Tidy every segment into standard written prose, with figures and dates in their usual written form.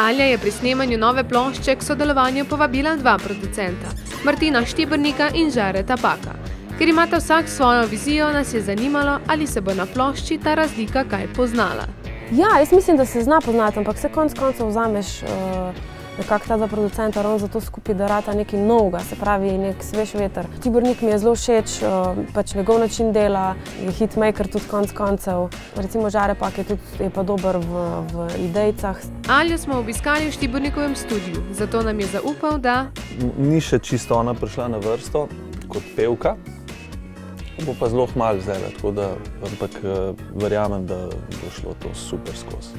Alja je pri snemanju nove plošče k sodelovanju povabila dva producenta, Martina Štibernika in Žareta Paka. Ker imata vsak svojo vizijo, nas je zanimalo, ali se bo na plošči ta razlika kaj poznala. Ja, jaz mislim, da se zna poznati, ampak se konec koncev vzameš nekako ta dva producenta ravno zato skupaj, da rata nekaj novega, se pravi nek svež veter. Štibernik mi je zelo všeč, pač njegov način dela, je hitmaker tudi konec koncev. Recimo Žare Pak je pa dober v idejcah. Aljo smo obiskali v Štibernikovem studiu, zato nam je zaupal, da ni še čisto ona prišla na vrsto kot pevka, bo pa zelo kmalu vzela, tako da verjamem, da bo šlo to super skozi.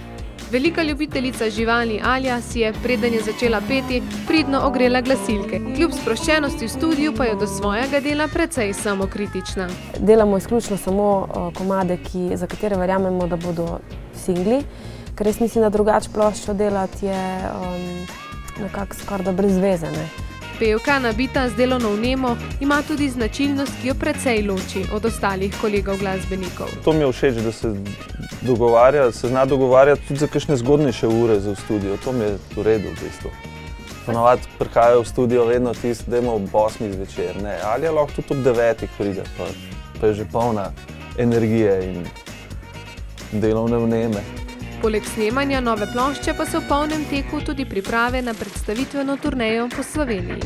Velika ljubiteljica živali Alja si je, preden je začela peti, pridno ogrela glasilke. Kljub sproščenosti v studiu pa je do svojega dela precej samokritična. Delamo izključno samo komade, za katere verjamemo, da bodo singli, ker res mislim, da drugače ploščo delati je nekako skoraj da brez veze, ne. Pevka, nabita z delovno vnemo, ima tudi značilnost, ki jo precej loči od ostalih kolegov glasbenikov. To mi je všeč, da se zna dogovarjati tudi za kakšne zgodnejše ure za v studio. To mi je v redu v bistvu. Ponavadi prihajajo v studio vedno tisti, dajmo ob 8 zvečer. Ne, ali je lahko tudi ob 9 pride, pa je že polna energije in delovne vneme. Poleg snemanja nove plošče pa so v polnem teku tudi priprave na predstavitveno turnejo po Sloveniji.